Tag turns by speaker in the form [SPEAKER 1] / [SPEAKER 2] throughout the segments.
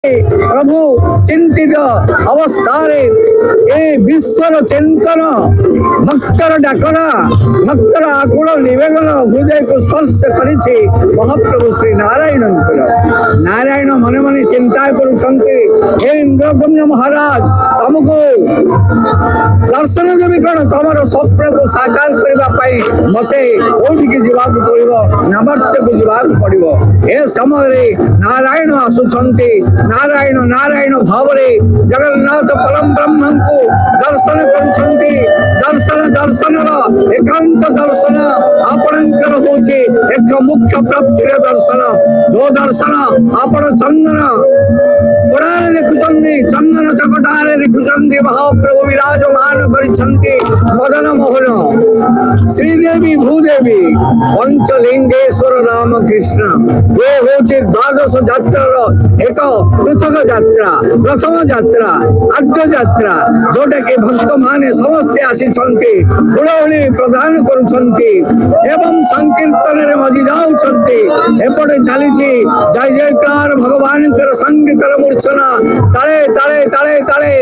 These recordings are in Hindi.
[SPEAKER 1] प्रभु चिंतित अवस्था विश्वर चिंतन भक्तर डाकरा भक्तर आकुल निवेदन हृदय को स्पर्श करिछि महाप्रभु श्री नारायण नारायण मन मन चिंता कर इंद्रदम्न महाराज तुमको दर्शन देवी कौन तुम स्वप्न को साकार करने मते कौटिक जावाक पड़ो नामर्त्य को जावाक पड़ो ए समय नारायण आसुछंती नारायण नारायण भाव जगन्नाथ परम ब्रह्म को दर्शन करुछंती दर्शन दर्शन एकांत दर्शन आपणकर होची एक मुख्य प्राप्ति दर्शन जो दर्शन आपण चंदन कोड़ारे देखुचंदी चंदन चकटारे देखुचंदी महाप्रभु विराजमान करिसंती मदन मोहन श्रीदेवी भूदेवी पंचलिंगेश्वर राम कृष्ण ये होची द्वादश यात्रार एक पृथक यात्रा प्रथम यात्रा आद्य यात्रा जोटा कि भक्त माने समस्ते आसीछंती हुड़हुड़ी प्रदान करुछंती एवं संकीर्तन रे मजी जाउछंती एपटे चलीछि जय जयकार भगवान कर संगीतर मूर्छना ताले ताले ताले ताले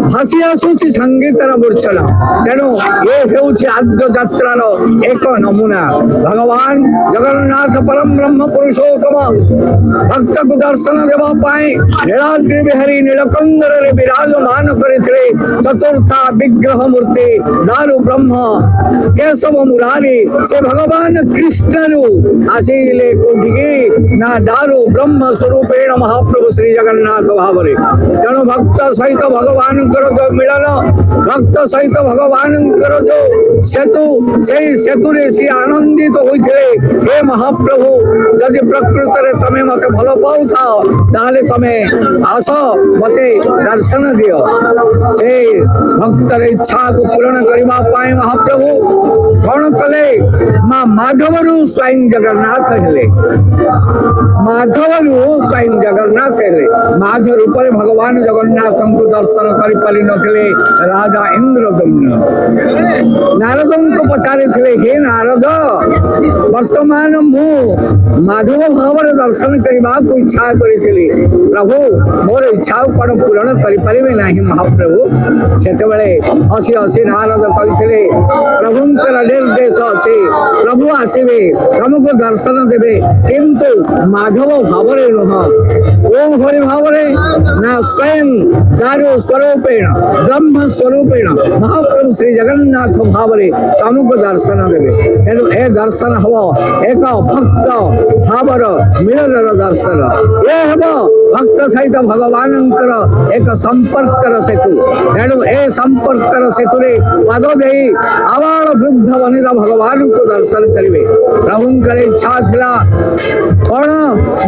[SPEAKER 1] भासी आसुछि संगीतर मूर्छना तेणु ये हेउछि आद्य यात्रार एक नमूना भगवान जगन्नाथ परम ब्रह्म पुरुषोत्तम भक्त को दर्शन देवा पाए नीलाद्रि बिहारी नीलकंदर रे विराजमान करथिले चतुर्था विग्रह मूर्ति दारु ब्रह्म केशव मुरारी से भगवान कृष्ण रु आसीले कोटिकी ना दारु ब्रह्म स्वरूपेण महाप्रभु श्री जगन्नाथ भावरे तेणु भक्त सहित भगवान जो मिलन भक्त सहित भगवान जो सेतु से सेतु रे सी आनंदित होइथिले हे महाप्रभु यदि प्रकृत रे तमे मते भलो पाउ थाओ ताले तमे आस मते दर्शन दियो से भक्तर इच्छा को पूर्ण करबा पाए महाप्रभु कौन कले मां माधवरु स्वयं जगन्नाथ हेले माधवरु स्वयं जगन्नाथ हेले माधव रूप रे भगवान जगन्नाथ को दर्शन करि पारि नथिले राजा इंद्रदम्न नारद को पचारे थिले हे नारद वर्तमान मु माधव भाव रे दर्शन करबा को इच्छा करिथिली प्रभु मोर इच्छा कोन पूर्ण करि परिबे नाही महाप्रभु सेते बेले हसी हसी नारद कहिथिले प्रभुंकर निर्देश अछि प्रभु आसीबे तुमको दर्शन देबे किंतु माधव भाव रे नह ओ भरि भाव रे ना स्वयं दारु स्वरूपेण ब्रह्म स्वरूपेण महाप्रभु श्री जगन्नाथ भाव रे तुमको दर्शन देबे एनु ए दर्शन हबो एक भक्त भावर मिलनर दर्शन ये हबो भक्त सहित भगवानंकर एक संपर्कर सेतु तेणु ए संपर्कर सेतु रे पाद देई आवाल वृद्ध वनिता भगवान को दर्शन करिवे प्रभुंकर इच्छा थिला कोन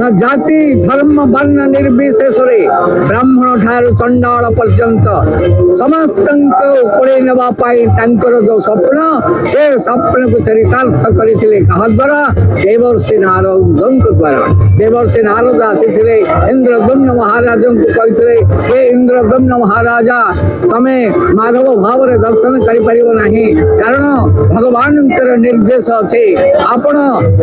[SPEAKER 1] न जाति धर्म वर्ण निर्विशेष रे ब्राह्मण ठार चंडाल पर्यंत समस्त को कोळे नवा पाई तांकर जो स्वप्न से स्वप्न को चरितार्थ करिथिले कहा द्वारा देवर्षि नारद द्वारा देवर्षि नारद आसीथिले इंद्रदम्न महाराज को कहिथिले हे इंद्रदम्न महाराजा तमे माधव भाव रे दर्शन करि परिबो नाही कारण भगवानंकर निर्देश अछि आपण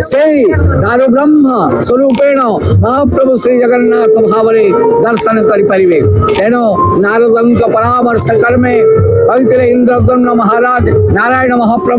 [SPEAKER 1] सेई दारु ब्रह्म स्वरूपेण महाप्रभु श्री जगन्नाथ भाव रे दर्शन करि परिबे तेणु नारदंक परामर्श कर्मे कहिथिले इंद्रदम्न महाराज नारायण महाप्रभु